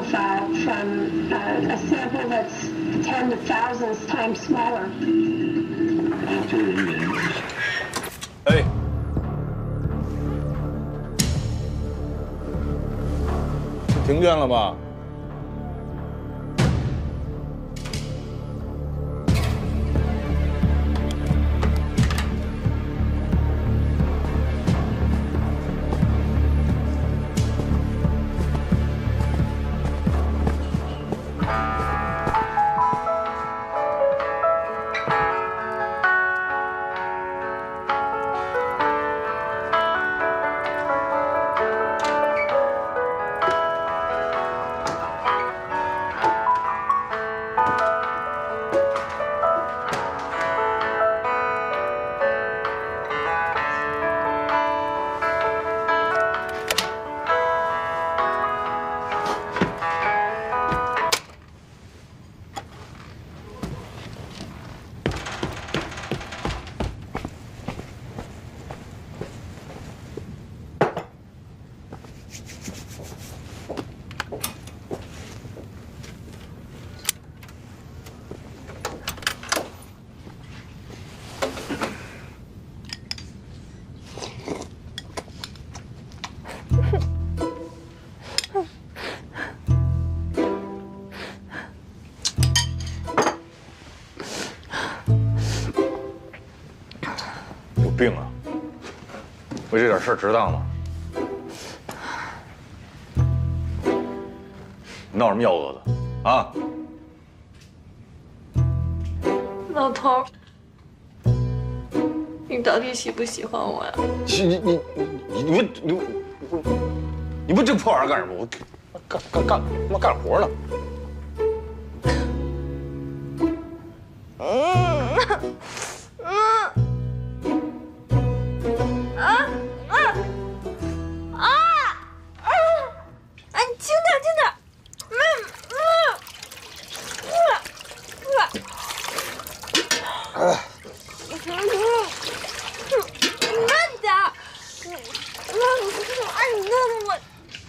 profile from a sample that's 10 to thousands times smaller. 研究人员。哎，停电了吧？有病啊！为这点事儿值当吗？闹什么幺蛾子啊？老头，你到底喜不喜欢我呀？你不这破玩意儿干什么？我干他妈干活呢。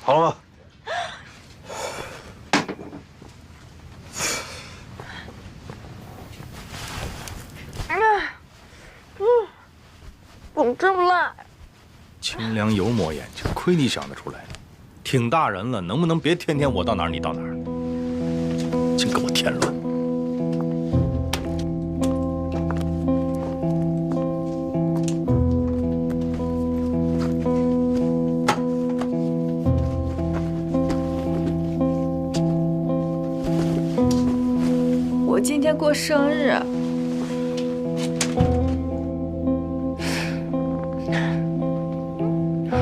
好了吗？怎么这么辣？清凉油抹眼睛，亏你想得出来。挺大人了，能不能别天天我到哪儿你到哪儿？净给我添乱！我今天过生日。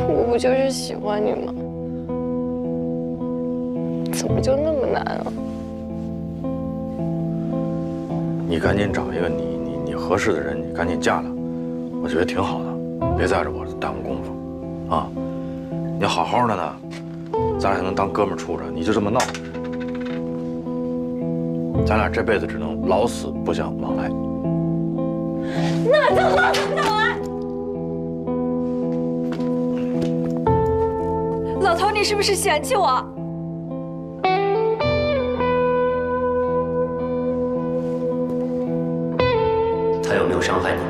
我不就是喜欢你吗？怎么就那么难啊？你赶紧找一个你合适的人，你赶紧嫁了，我觉得挺好的，别在这我耽误功夫，啊！你好好的呢，咱俩还能当哥们儿处着，你就这么闹，咱俩这辈子只能老死不相往来。那就老死不相往来。老头，你是不是嫌弃我？他有没有伤害你？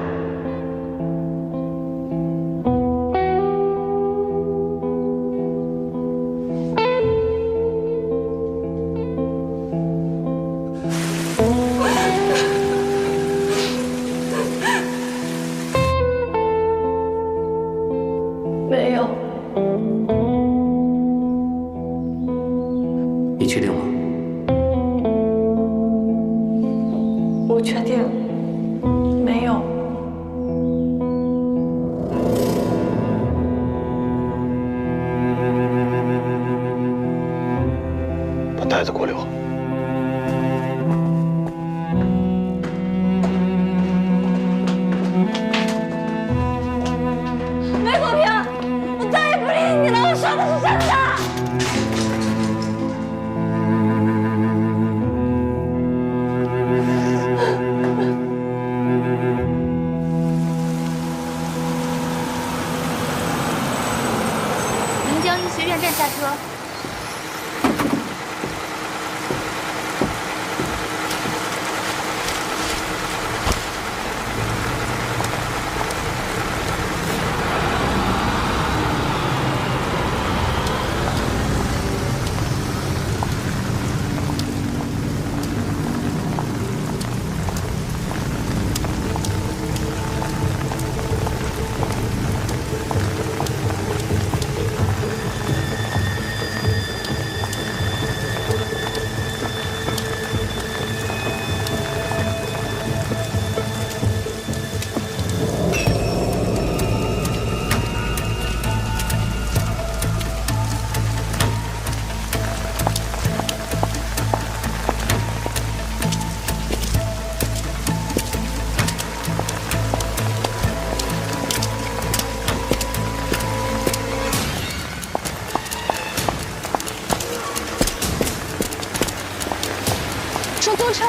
没有。你确定吗？我确定。没有。把袋子给我留。梅国平，我再也不理你了，我说的是真的。临江医学院站下车。出租车。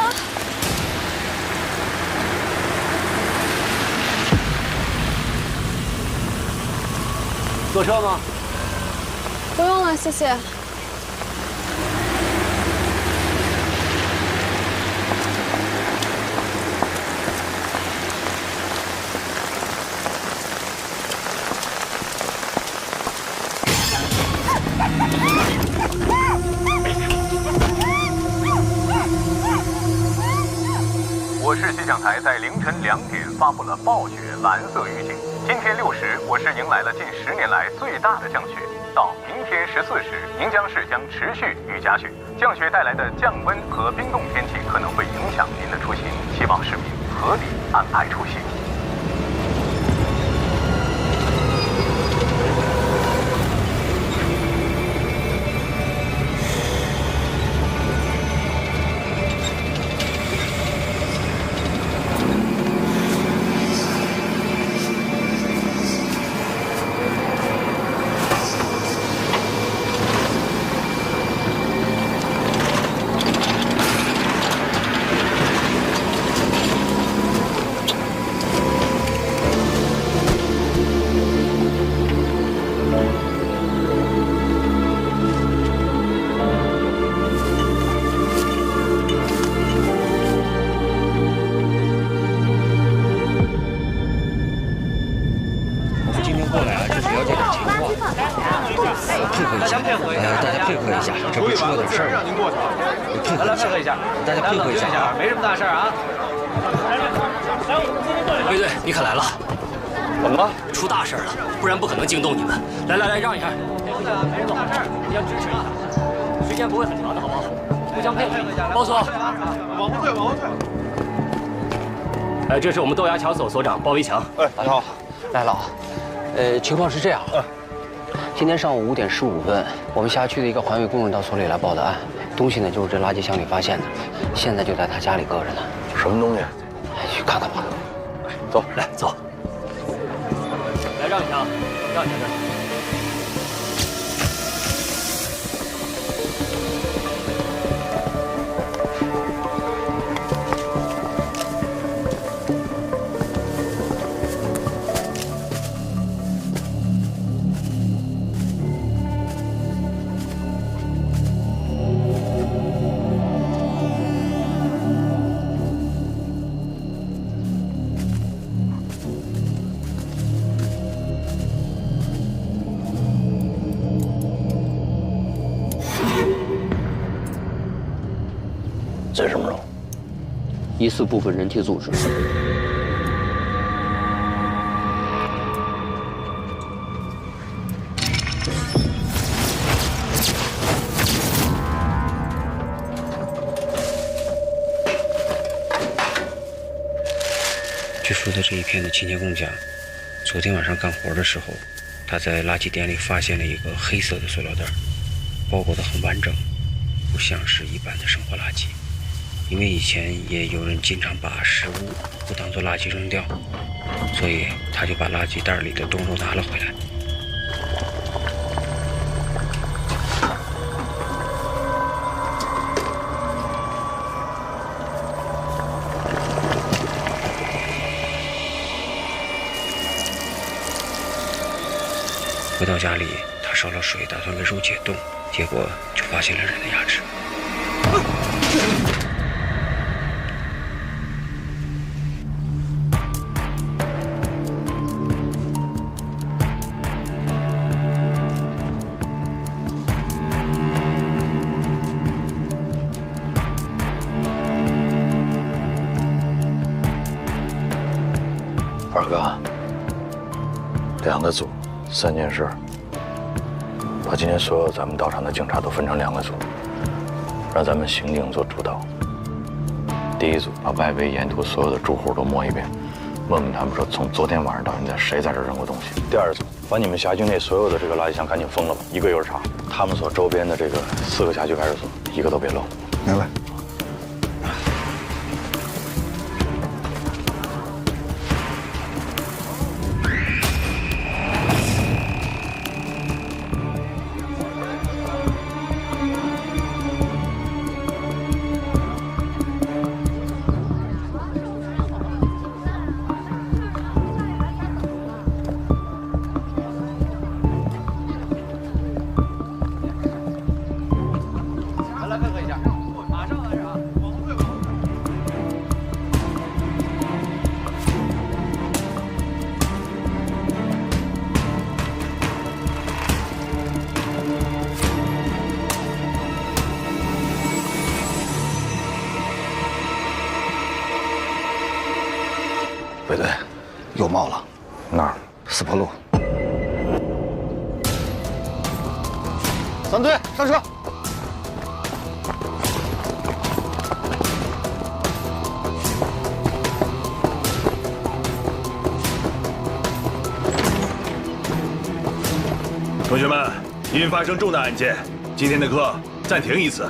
坐车吗？不用了，谢谢。我市气象台在凌晨2点发布了暴雪蓝色预警。今天6时，我市迎来了近10年来最大的降雪。到明天14时，宁江市将持续雨夹雪。降雪带来的降温和冰冻天气可能会影响您的出行，希望市民合理安排出行。大家配合一下，这不出了点事儿，让您过去。配合一下，大家配合一下，没什么大事啊。卫队，你可来了，怎么了？出大事了，不然不可能惊动你们。来，让一下。没什么好事，你要支持一下，时间不会很长的，好不好？互相配合一下。包所，往后退，往后退。这是我们豆芽桥所所长包维强。大家好，来了啊。情况是这样。今天上午5点15分，我们辖区的一个环卫工人到所里来报的案，东西呢就是这垃圾箱里发现的，现在就在他家里搁着呢。什么东西？去看看吧。走，来走。来让一下，让一下。这是什么肉？疑似部分人体组织。据说的这一片的清洁工讲，昨天晚上干活的时候，他在垃圾点里发现了一个黑色的塑料袋，包裹得很完整，不像是一般的生活垃圾。因为以前也有人经常把食物不当作垃圾扔掉，所以他就把垃圾袋里的冻肉拿了回来。回到家里，他烧了水，打算给肉解冻，结果就发现了人的牙齿。二哥，2个组，3件事。把今天所有咱们到场的警察都分成2个组，让咱们刑警做主导。第一组把外围沿途所有的住户都摸一遍，问问他们说从昨天晚上到现在谁在这扔过东西。第二组把你们辖区内所有的这个垃圾箱赶紧封了吧，一个一个查。他们所周边的这个4个辖区派出所，一个都别漏。明白。卫队，又冒了。哪儿？四坡路。3队上车。同学们，因发生重大案件，今天的课暂停一次，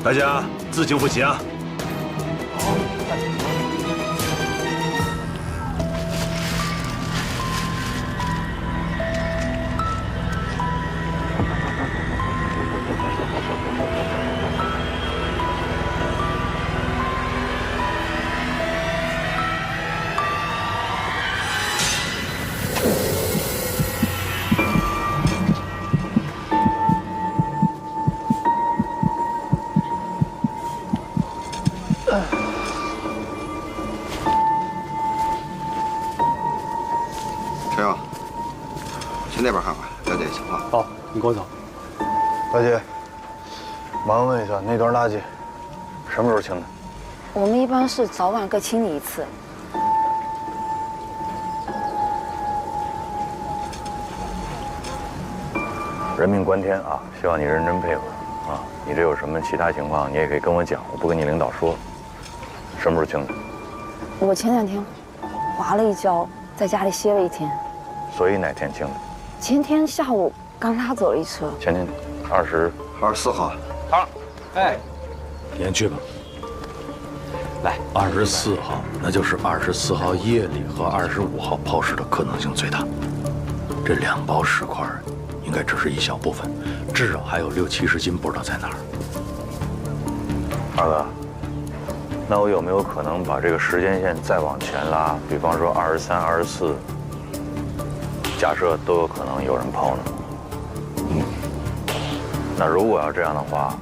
大家自行复习啊。陈勇，去那边看看，了解情况。好，你跟我走。大姐，麻烦问一下，那段垃圾什么时候清的？我们一般是早晚各清理一次。人命关天啊，希望你认真配合啊。你这有什么其他情况，你也可以跟我讲，我不跟你领导说。什么时候清的？我前2天滑了一跤，在家里歇了1天。所以哪天清的？前天下午刚拉走了一车。前天24号。汤，哎，你先去吧。来，24号，那就是24号夜里和25号抛尸的可能性最大。这2包尸块应该只是一小部分，至少还有60、70斤不知道在哪儿。二哥，那我有没有可能把这个时间线再往前拉？比方说23、24，假设都有可能有人抛呢？那如果要这样的话，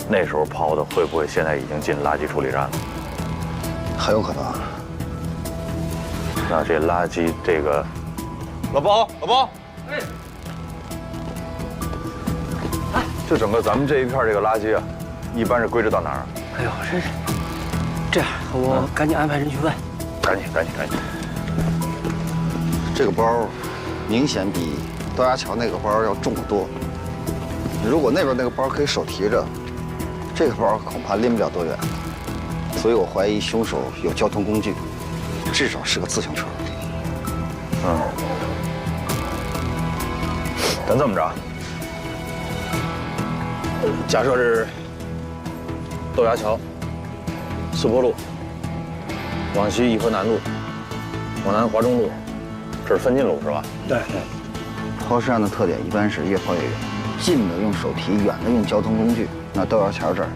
那时候抛的会不会现在已经进垃圾处理站了？很有可能。那这垃圾这个，老包，就整个咱们这一片这个垃圾啊，一般是归置到哪儿？哎呦，真是，这样我赶紧安排人去问。赶紧！这个包明显比高架桥那个包要重得多。如果那边那个包可以手提着，这个包恐怕拎不了多远。所以我怀疑凶手有交通工具，至少是个自行车。咱这么着，假设是豆芽桥、四坡路，往西颐和南路，往南华中路，这是分进路是吧？对。抛尸案的特点一般是越抛越远，近的用手提，远的用交通工具。那豆芽桥这儿，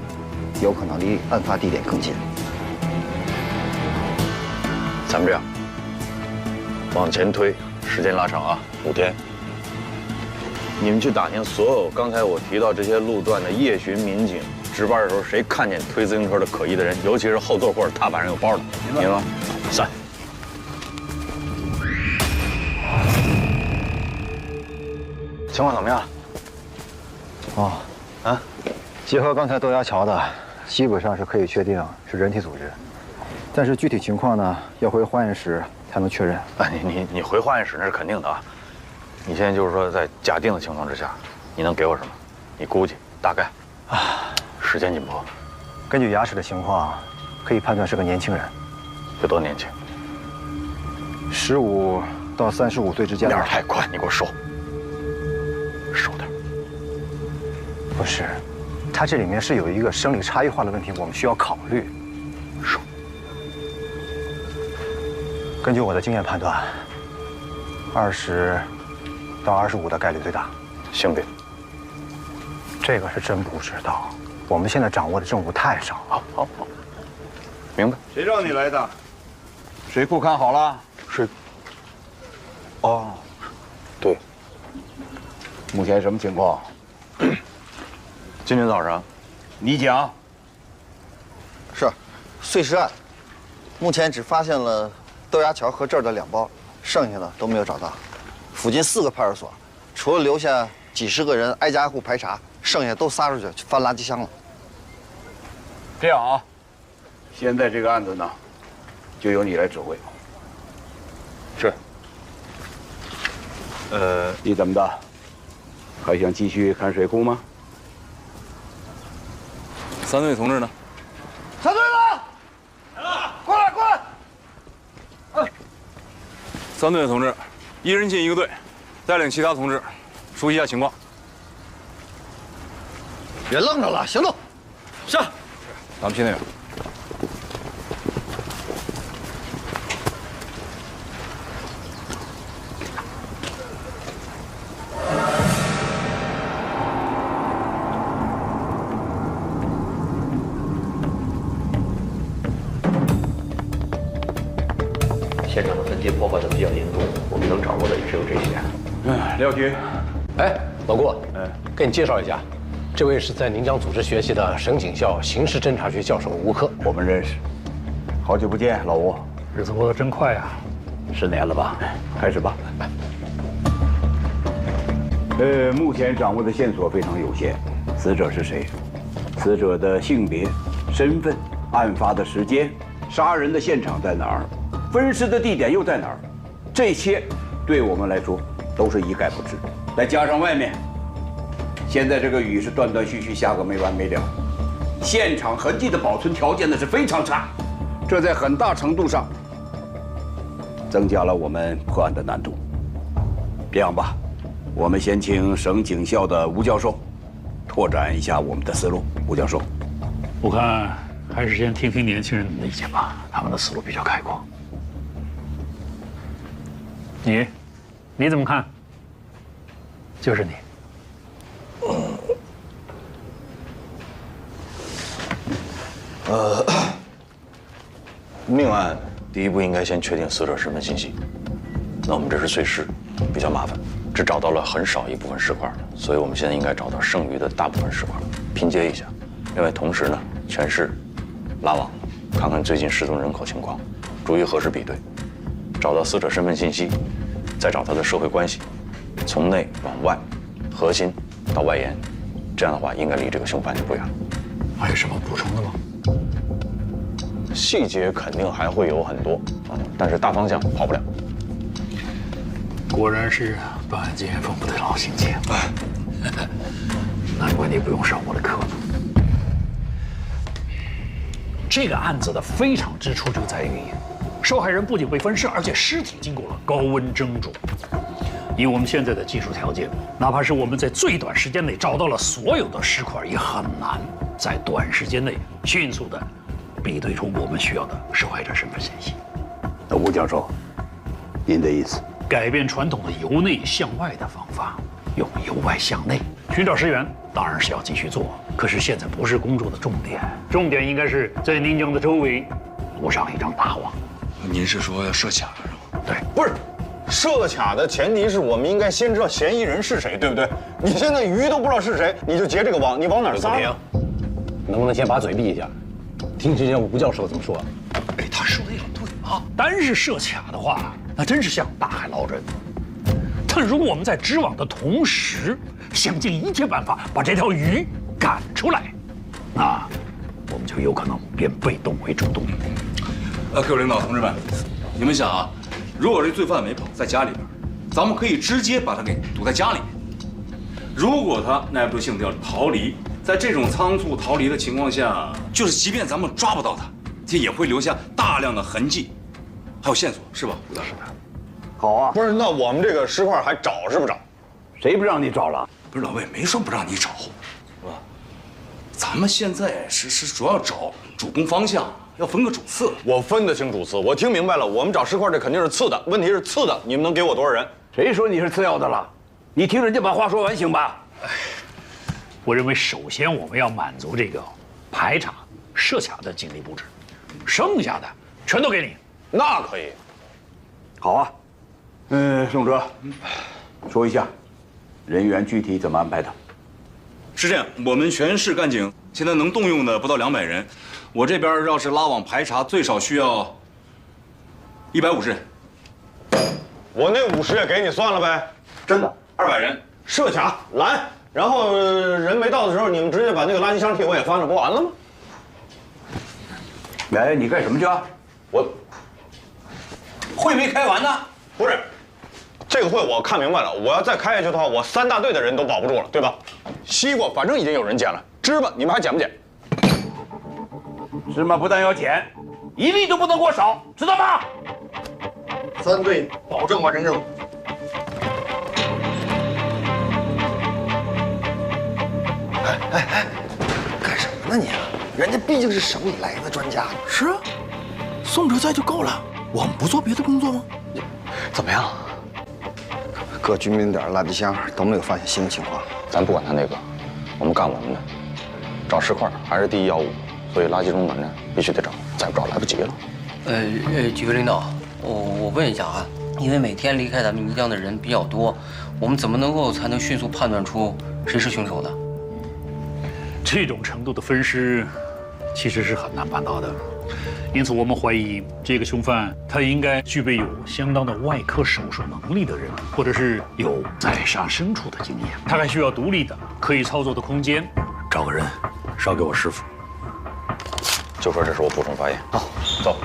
有可能离案发地点更近。咱们这样，往前推，时间拉长啊，5天。你们去打听所有刚才我提到这些路段的夜巡民警，值班的时候谁看见推自行车的可疑的人，尤其是后座或者踏板上有包的，明白吗？散。情况怎么样？结合刚才豆芽桥的，基本上是可以确定是人体组织，但是具体情况呢，要回化验室才能确认。你回化验室那是肯定的啊。你现在就是说，在假定的情况之下，你能给我什么？你估计大概时间紧迫。根据牙齿的情况，可以判断是个年轻人。有多年轻？15到35岁之间。点太快，你给我收点。不是，他这里面是有一个生理差异化的问题，我们需要考虑。收。根据我的经验判断，20到25的概率最大。性别？这个是真不知道，我们现在掌握的证物太少了。好，明白。谁让你来的？水库看好了？是。对。目前什么情况？今天早上，你讲。是，碎尸案，目前只发现了豆芽桥和这儿的2包，剩下的都没有找到。附近4个派出所，除了留下几十个人挨家挨户排查，剩下都撒出去翻垃圾箱了。这样啊，现在这个案子呢，就由你来指挥。你怎么的？还想继续看水库吗？三队同志呢？三队了，来了，过来过来。三队同志，一人进一个队，带领其他同志熟悉一下情况。别愣着了，行动！是。咱们去那边。现场的痕迹破坏的比较严重，我们能掌握的也只有这些。廖局，哎，老顾，给你介绍一下，这位是在宁江组织学习的省警校刑事侦查学教授吴科，我们认识，好久不见，老吴。日子过得真快啊，10年了吧？开始吧。目前掌握的线索非常有限，死者是谁？死者的性别、身份、案发的时间、杀人的现场在哪儿？分尸的地点又在哪儿？这些对我们来说都是一概不知。再加上外面，现在这个雨是断断续续下个没完没了，现场痕迹的保存条件呢是非常差，这在很大程度上增加了我们破案的难度。这样吧，我们先请省警校的吴教授拓展一下我们的思路。吴教授，我看还是先听听年轻人的意见吧，他们的思路比较开阔。你怎么看？就是你。命案第一步应该先确定死者身份信息。那我们这是碎尸，比较麻烦，只找到了很少一部分尸块，所以我们现在应该找到剩余的大部分尸块，拼接一下。另外，同时呢，全市拉网，看看最近失踪人口情况，逐一核实比对，找到死者身份信息，再找他的社会关系，从内往外，核心到外延，这样的话应该离这个凶犯就不远了。还有什么补充的吗？细节肯定还会有很多啊，但是大方向跑不了。果然是办案经验丰富的老刑警，难怪你不用上我的课。这个案子的非常之处就在于，受害人不仅被分尸，而且尸体经过了高温蒸煮。以我们现在的技术条件，哪怕是我们在最短时间内找到了所有的尸块，也很难在短时间内迅速的比对出我们需要的受害者身份信息。那吴教授，您的意思？改变传统的由内向外的方法，用由外向内寻找尸源，当然是要继续做。可是现在不是工作的重点，重点应该是在宁江的周围布上一张大网。您是说要设卡是吗？对，不是。设卡的前提是我们应该先知道嫌疑人是谁，对不对？你现在鱼都不知道是谁，你就结这个网，你往哪儿撒？能不能先把嘴闭一下，听听吴教授怎么说？哎，他说的也对啊。单是设卡的话，那真是像大海捞针。但如果我们在织网的同时，想尽一切办法把这条鱼赶出来，那我们就有可能变被动为主动。各位领导同志们，你们想啊？如果这罪犯没跑，在家里边，咱们可以直接把他给堵在家里面。如果他耐不住性子要逃离，在这种仓促逃离的情况下，就是即便咱们抓不到他，这也会留下大量的痕迹，还有线索，是吧，吴大师？好啊，不是，那我们这个尸块还找是不找？谁不让你找了？不是老魏没说不让你找，是吧？咱们现在是主要找主攻方向。要分个主次，我分得清主次，我听明白了。我们找尸块这肯定是次的，问题是次的，你们能给我多少人？谁说你是次要的了？你听人家把话说完行吧？我认为首先我们要满足这个排查、设卡的警力布置，剩下的全都给你。那可以。好啊，宋哲，说一下人员具体怎么安排的？是这样，我们全市干警现在能动用的不到200人。我这边要是拉网排查，最少需要150人。我那50也给你算了呗。真的，200人设卡拦，然后人没到的时候，你们直接把那个垃圾箱替我也翻了，不完了吗？哎，你干什么去啊？我会没开完呢？不是，这个会我看明白了，我要再开下去的话，我3大队的人都保不住了，对吧？西瓜反正已经有人捡了，芝麻你们还捡不捡？芝麻不但要捡，一粒都不能给我少，知道吗？3队保证完成任务。干什么呢你？人家毕竟是省里来的专家。是啊，宋哲在就够了，我们不做别的工作吗？怎么样？各居民点垃圾箱都没有发现新的情况。咱不管他那个，我们干我们的，找石块还是第一要务，所以垃圾中转站必须得找，再不找来不及了。几位领导，我问一下啊，因为每天离开咱们泥江的人比较多，我们怎么才能迅速判断出谁是凶手呢？这种程度的分尸，其实是很难办到的。因此，我们怀疑这个凶犯他应该具备有相当的外科手术能力的人，或者是有宰杀牲畜的经验。他还需要独立的、可以操作的空间。找个人捎给我师傅，就说这是我补充发言。好，走。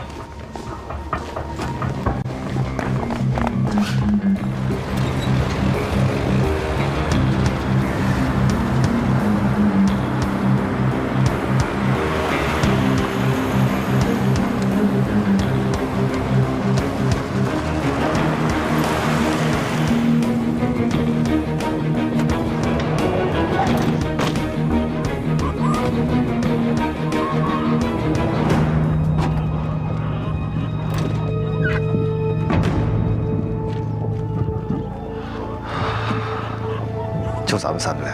就咱们3队，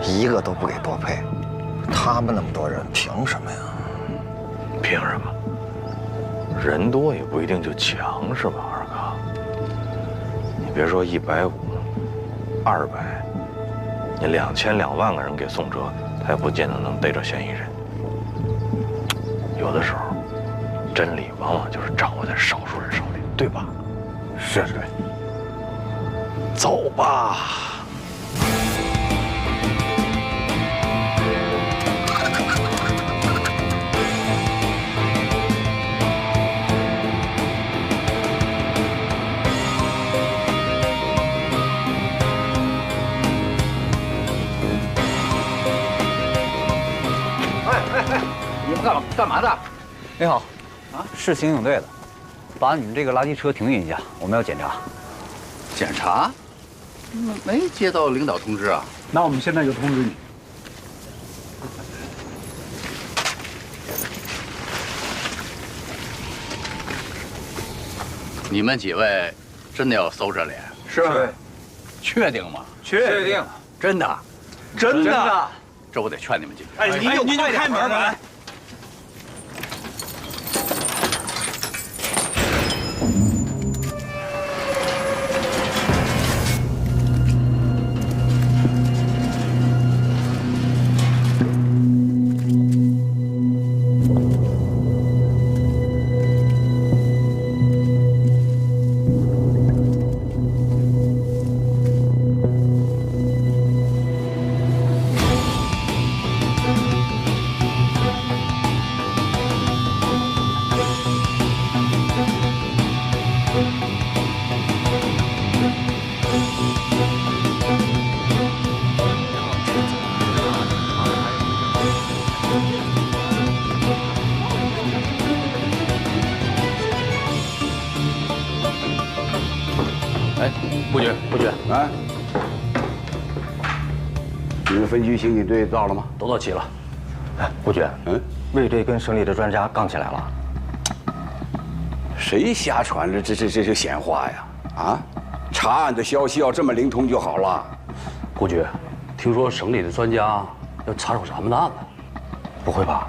一个都不给多配，他们那么多人，凭什么呀？凭什么？人多也不一定就强，是吧，二哥？你别说150、200，你2000、2万个人给宋哲，他也不见得能逮着嫌疑人。有的时候，真理往往就是掌握在少数人手里，对吧？是。走吧。你们干嘛的？你好，啊，是刑警队的，把你们这个垃圾车停运一下，我们要检查。检查？没接到领导通知啊？那我们现在就通知你。你们几位真的要搜这里？是。确定吗？确定。真的？真的。这我得劝你们几个。哎，你就开门吧。不觉啊，你们分局刑警队到了吗？都到齐了。哎，不觉，卫队跟省里的专家杠起来了。谁瞎传了这闲话呀？啊，查案的消息要这么灵通就好了。顾局，听说省里的专家要插手咱们的案子。不会吧？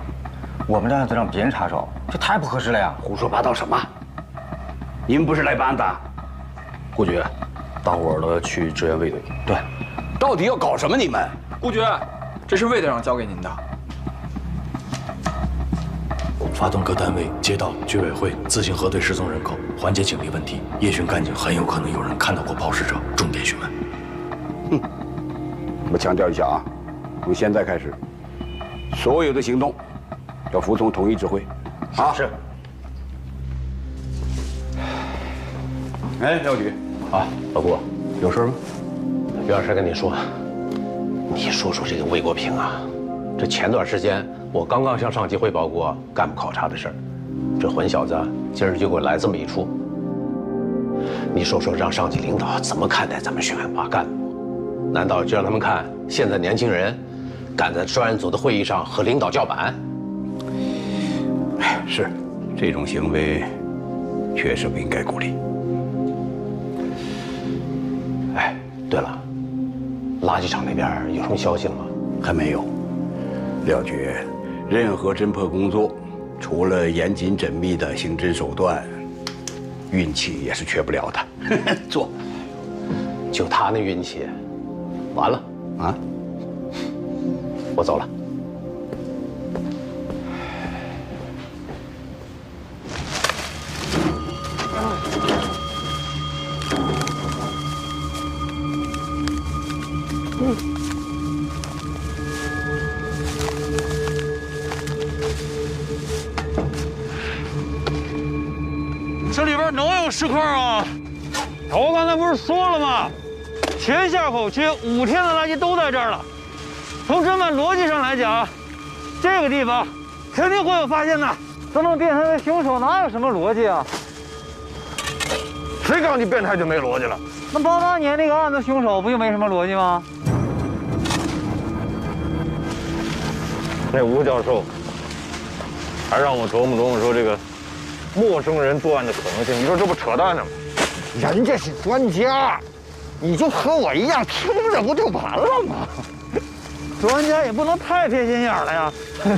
我们的案子让别人插手，这太不合适了呀！胡说八道什么？你们不是来办案的？顾局，大伙儿都要去支援卫队。对，到底要搞什么？你们？顾局，这是卫队长交给您的。发动各单位、街道、居委会自行核对失踪人口，缓解警力问题。夜巡干警很有可能有人看到过抛尸者，重点询问。我强调一下啊，从现在开始，所有的行动要服从统一指挥。啊，是。哎，廖局，啊，老顾，有事吗？有点事跟你说。你说说这个魏国平啊，这前段时间我刚刚向上级汇报过干部考察的事儿，这混小子今儿就给我来这么一出。你说说，让上级领导怎么看待咱们宣汉拔干部？难道就让他们看现在年轻人敢在专案组的会议上和领导叫板？是，这种行为确实不应该鼓励。哎，对了，垃圾场那边有什么消息了吗？还没有。廖局，任何侦破工作，除了严谨缜密的刑侦手段，运气也是缺不了的。做，就他那运气，完了啊！我走了。这里边能有尸块啊？我刚才不是说了吗？前下口区5天的垃圾都在这儿了。从侦办逻辑上来讲，这个地方肯定会有发现的。这么变态的凶手哪有什么逻辑啊？谁告诉你变态就没逻辑了？那88年那个案子凶手不就没什么逻辑吗？那吴教授还让我琢磨说这个陌生人作案的可能性，你说这不扯淡呢吗？人家是专家，你就和我一样听着不就完了吗？专家也不能太偏心眼了呀！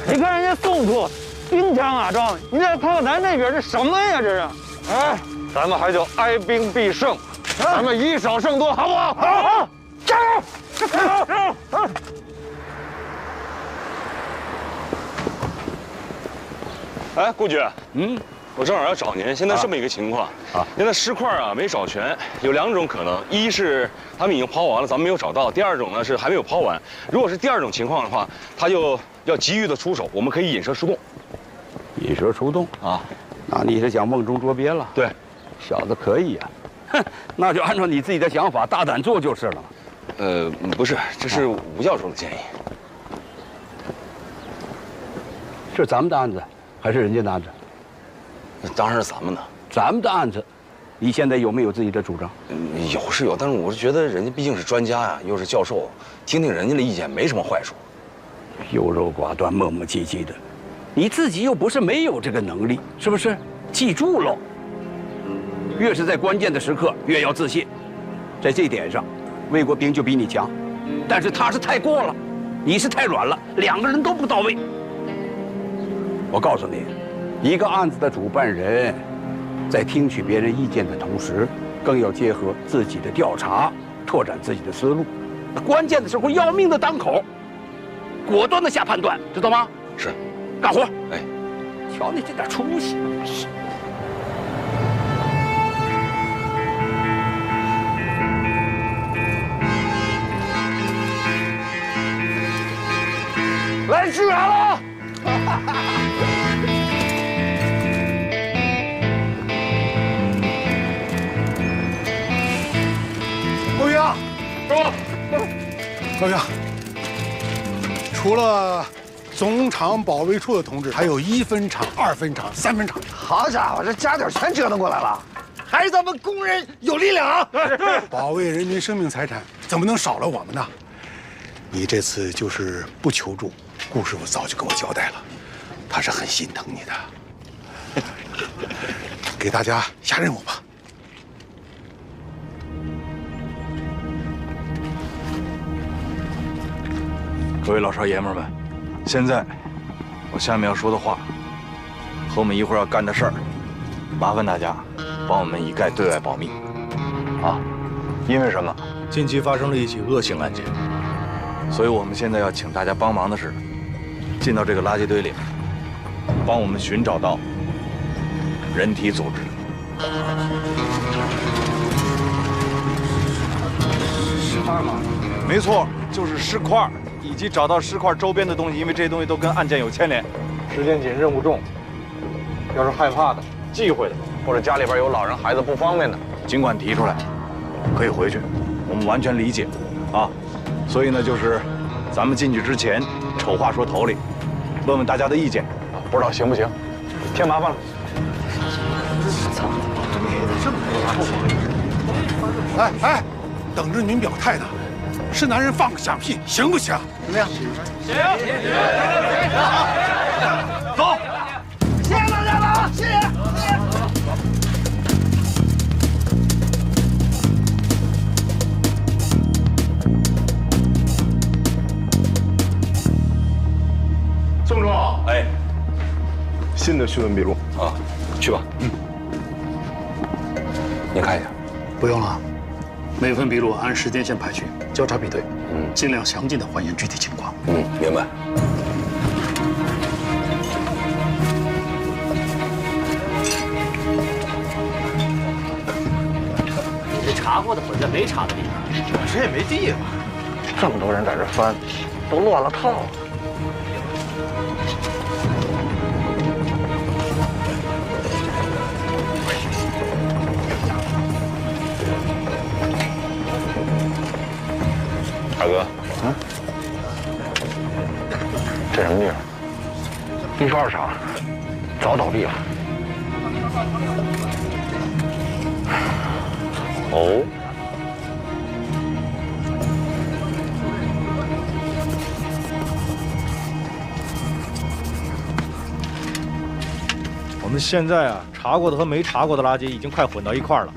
你看人家宋处兵强马壮，你再看看咱这边这什么呀？这是，哎，咱们还叫哀兵必胜，咱们以少胜多，好不好？好，加油！加油！哎，顾局，我正好要找您。现在这么一个情况现在尸块啊没找全，有2种可能：一是他们已经抛完了，咱们没有找到；第2种呢是还没有抛完。如果是第2种情况的话，他就要急于的出手，我们可以引蛇出洞。引蛇出洞啊？那你是想梦中捉鳖了？对，小子可以呀。哼，那就按照你自己的想法，大胆做就是了。不是，这是吴教授的建议。是咱们的案子，还是人家的案子？当然是咱们的。咱们的案子，你现在有没有自己的主张？有是有，但是我是觉得人家毕竟是专家呀，又是教授，听听人家的意见没什么坏处。优柔寡断、磨磨唧唧的，你自己又不是没有这个能力，是不是？记住喽，越是在关键的时刻，越要自信。在这点上，魏国平就比你强，但是他是太过了，你是太软了，2个人都不到位。我告诉你，一个案子的主办人，在听取别人意见的同时，更要结合自己的调查，拓展自己的思路。关键的时候，要命的当口，果断的下判断，知道吗？是，干活。哎，瞧你这点出息！是。来支援了！高平，说，高平，除了总厂保卫处的同志，还有1分厂、2分厂、3分厂。好家伙，这家底全折腾过来了，还是咱们工人有力量啊！对，保卫人民生命财产，怎么能少了我们呢？你这次就是不求助，顾师傅早就跟我交代了，他是很心疼你的。给大家下任务吧。各位老少爷们们，现在我下面要说的话和我们一会儿要干的事儿，麻烦大家帮我们一概对外保密。啊，因为什么？近期发生了一起恶性案件，所以我们现在要请大家帮忙的是，进到这个垃圾堆里，帮我们寻找到人体组织。尸块吗？没错，就是尸块。以及找到尸块周边的东西，因为这些东西都跟案件有牵连。时间紧，任务重。要是害怕的、忌讳的，或者家里边有老人、孩子不方便的，尽管提出来。可以回去，我们完全理解，啊，所以呢，就是咱们进去之前，丑话说头里，问问大家的意见，不知道行不行？添麻烦了。操！这么多垃圾！哎哎，等着您表态呢，是男人放个响屁，行不行？怎么样？行。走。谢谢大家了啊！谢谢。宋总，哎，新的讯问笔录啊，去吧。您看一下。不用了，每份笔录按时间线排序，交叉比对，尽量详尽的还原具体情况。明白。你这查过的混在没查的里边，这也没地方。这么多人在这翻，都乱了套了。大哥，这什么地方？地售二厂早倒闭了。哦。我们现在啊，查过的和没查过的垃圾已经快混到一块儿了，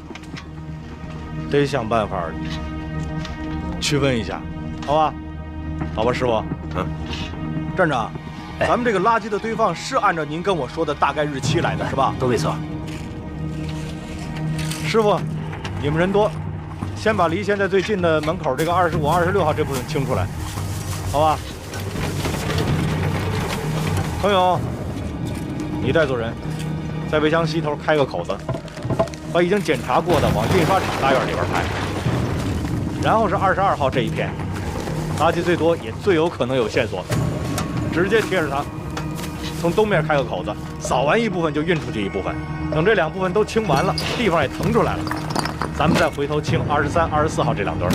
得想办法去问一下，好吧？好吧，师傅。站长，咱们这个垃圾的堆放是按照您跟我说的大概日期来的，是吧？都没错。师傅，你们人多，先把离现在最近的门口这个25、26号这部分清出来，好吧？程勇，你带组人，在围墙西头开个口子，把已经检查过的往印刷厂大院里边排。然后是22号这一片，垃圾最多也最有可能有线索，直接贴着它，从东面开个口子，扫完一部分就运出去一部分。等这2部分都清完了，地方也腾出来了，咱们再回头清23、24号这2堆。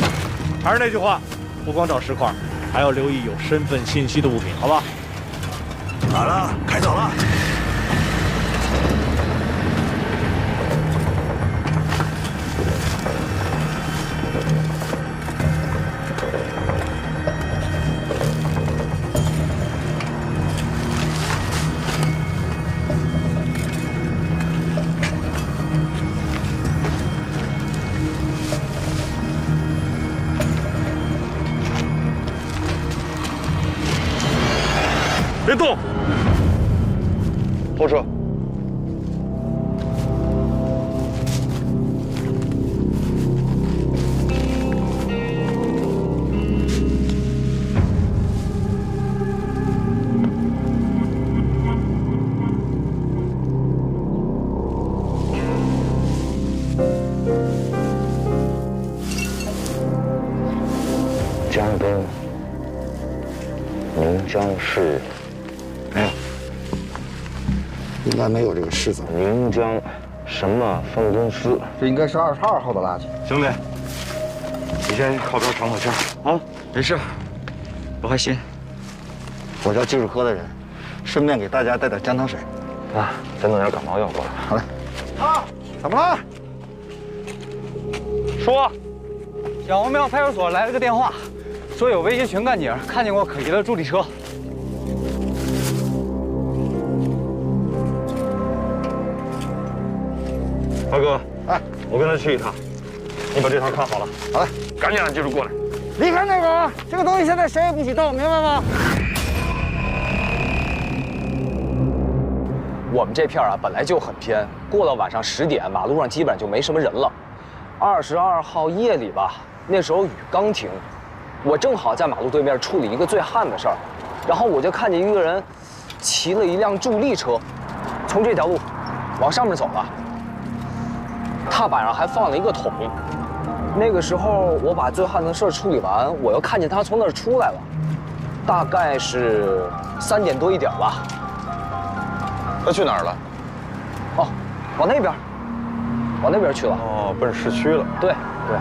还是那句话，不光找石块，还要留意有身份信息的物品，好吧？好了，开走了。别动！拖车。江东宁江市。没有，应该没有这个市字。宁江什么分公司？这应该是22号的垃圾。兄弟，你先靠边喘口气。好，没事，不害心。我叫技术科的人，顺便给大家带点姜汤水。啊，再弄点感冒药过来。好嘞。啊，怎么了？说，小红庙派出所来了个电话，说有维修群干警看见过可疑的助力车。大哥，哎，我跟他去一趟，你把这趟看好了。好嘞，赶紧让技术过来。离开那个，这个东西现在谁也不许动，明白吗？我们这片啊本来就很偏，过了晚上10点，马路上基本上就没什么人了。22号夜里吧，那时候雨刚停，我正好在马路对面处理一个醉汉的事儿，然后我就看见一个人骑了一辆助力车，从这条路往上面走了。踏板上还放了一个桶。那个时候我把醉汉的事处理完，我又看见他从那儿出来了，大概是3点多1点吧。他去哪儿了？哦，往那边去了。哦，奔市区了。对对。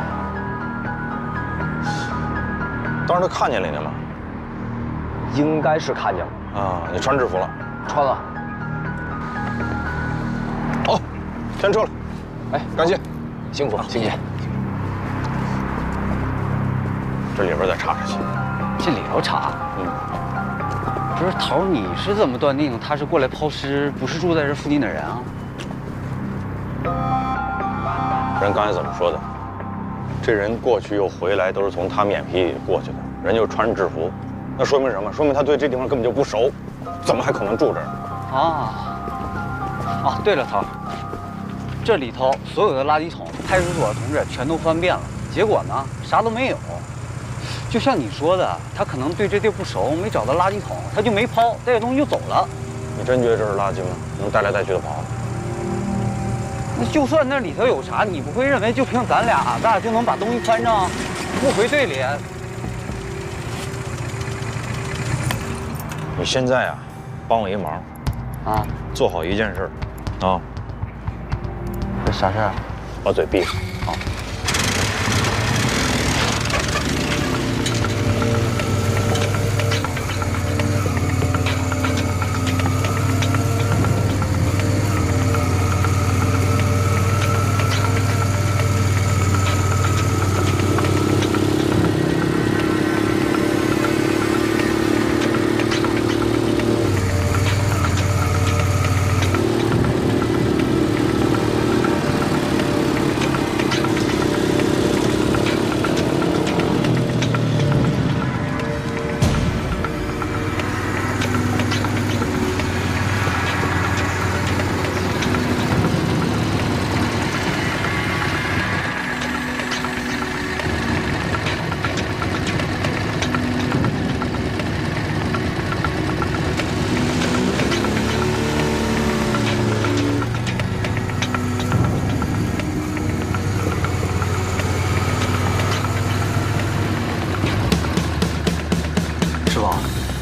当时他看见了你吗？应该是看见了。啊，你穿制服了？穿了。好，添车了。哎，感谢，辛苦，谢谢。这里边再查查去。这里头查？不是头，你是怎么断定他是过来抛尸，不是住在这附近的人啊？人刚才怎么说的？这人过去又回来，都是从他眼皮里过去的。人就穿着制服，那说明什么？说明他对这地方根本就不熟，怎么还可能住这儿？啊，对了，头，这里头所有的垃圾桶，派出所的同志全都翻遍了，结果呢，啥都没有。就像你说的，他可能对这地不熟，没找到垃圾桶，他就没抛，带着东西就走了。你真觉得这是垃圾吗？能带来带去的跑？那就算那里头有啥，你不会认为就凭咱俩就能把东西翻上，不回队里？你现在啊，帮我一忙，啊，做好一件事，啊，这啥事儿？把嘴闭上。好。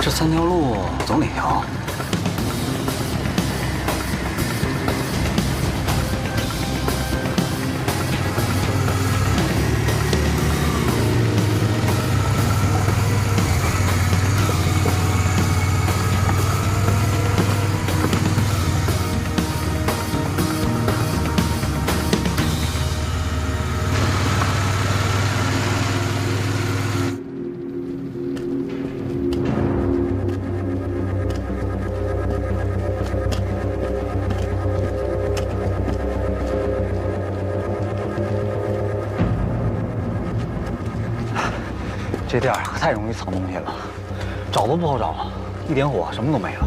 这3条路走哪条？这店儿可太容易藏东西了，找都不好找，一点火什么都没了。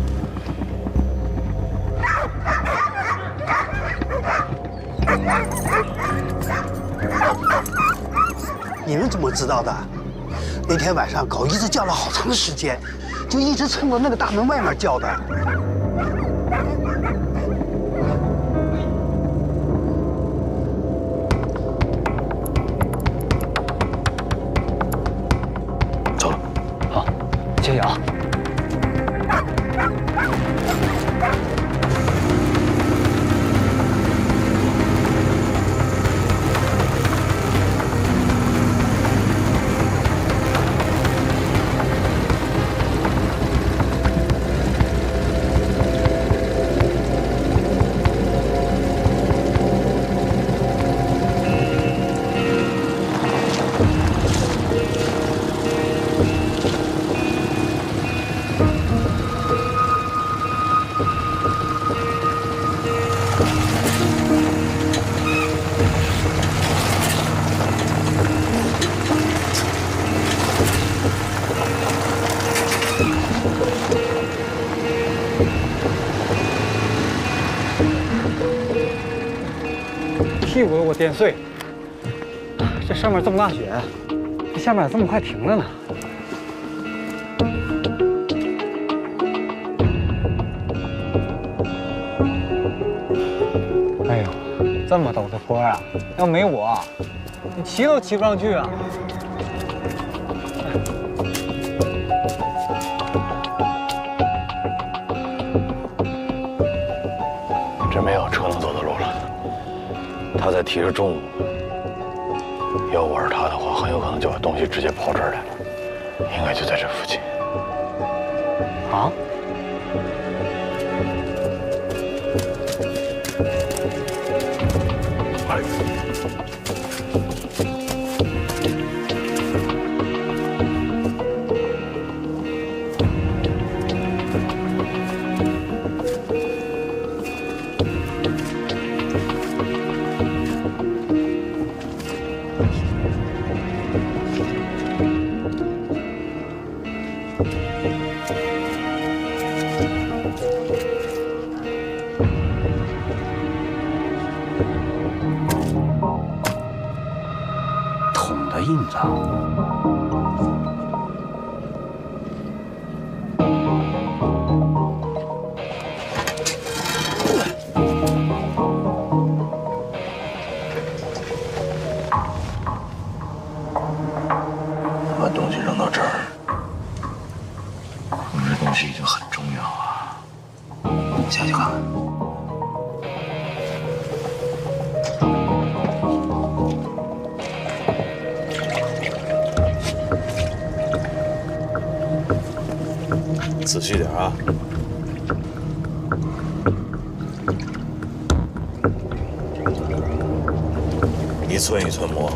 你们怎么知道的？那天晚上狗一直叫了好长时间，就一直冲着那个大门外面叫的。谢谢啊。屁股都给我颠碎，这上面这么大雪，这下面咋这么快停了呢？哎呦，这么陡的坡啊，要没我，你骑都骑不上去啊！这没有车能走的路了。他再提着重物，要我是他的话，很有可能就把东西直接抛这儿来了。应该就在这附近。啊？桶的印子。把东西扔到这儿，我们这东西已经很重要啊。下去看看。仔细点啊！一寸一寸摸。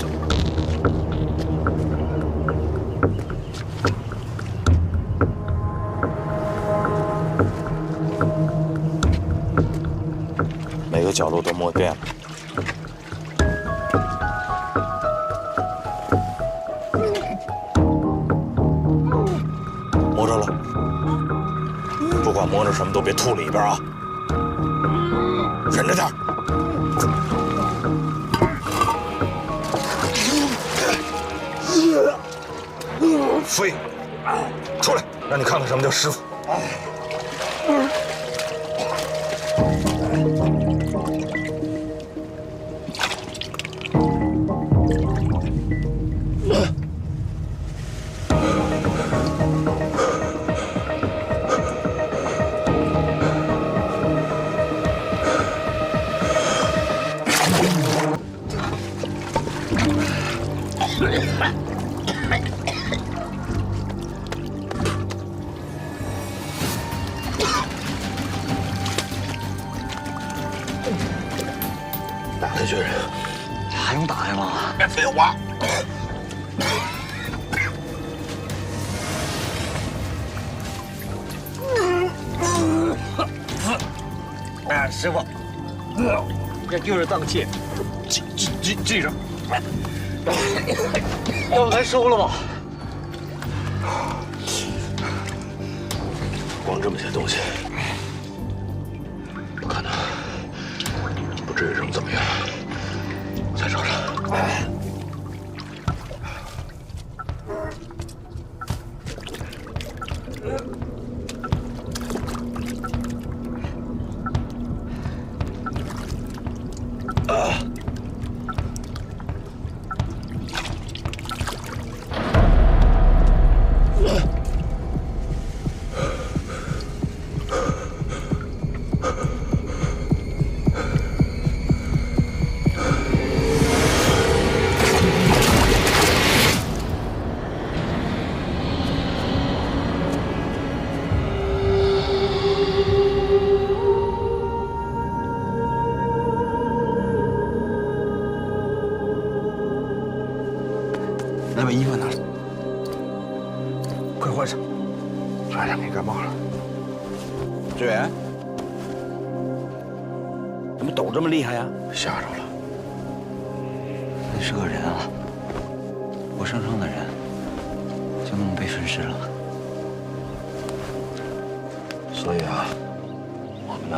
每个角落都摸遍了。摸着了。不管摸着什么都别吐里边啊！忍着点。飞，出来，让你看看什么叫师傅。打下去，还用打呀吗？别废话。哎，师傅，这就是脏器，记着。要不咱收了吧？光这么些东西，不可能，不至于扔这么远。再找找。来把衣服拿来，快换上，差点没感冒了。志远，怎么抖这么厉害呀？吓着了。那是个人啊，活生生的人，就那么被分尸了。所以啊，我们呢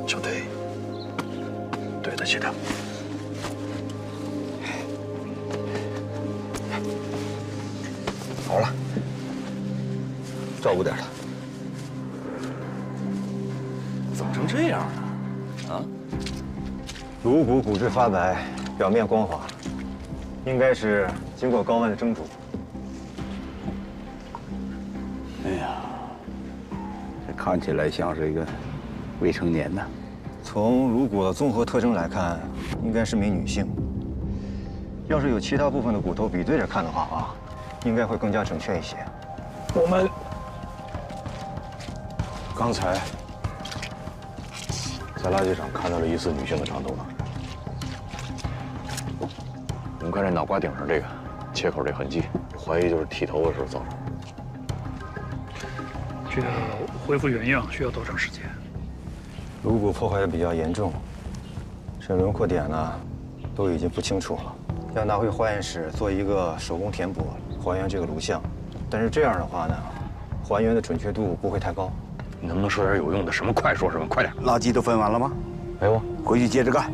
就得对得起他。好了，照顾点他。怎么成这样了？啊？颅骨骨质发白，表面光滑，应该是经过高温的蒸煮。哎呀，这看起来像是一个未成年的。从颅骨的综合特征来看，应该是名女性。要是有其他部分的骨头比对着看的话啊，应该会更加准确一些。我们刚才在垃圾场看到了疑似女性的长头发。我们看这脑瓜顶上这个切口这痕迹，怀疑就是剃头发时候造成的。这个恢复原样需要多长时间？颅骨破坏的比较严重，这轮廓点呢都已经不清楚了，要拿回化验室做一个手工填补，还原这个颅像。但是这样的话呢，还原的准确度不会太高。你能不能说点有用的？什么快说什么，快点！垃圾都分完了吗？没有，回去接着干，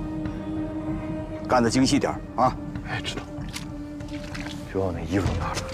干得精细点啊！哎，知道。就把我那衣服拿出来。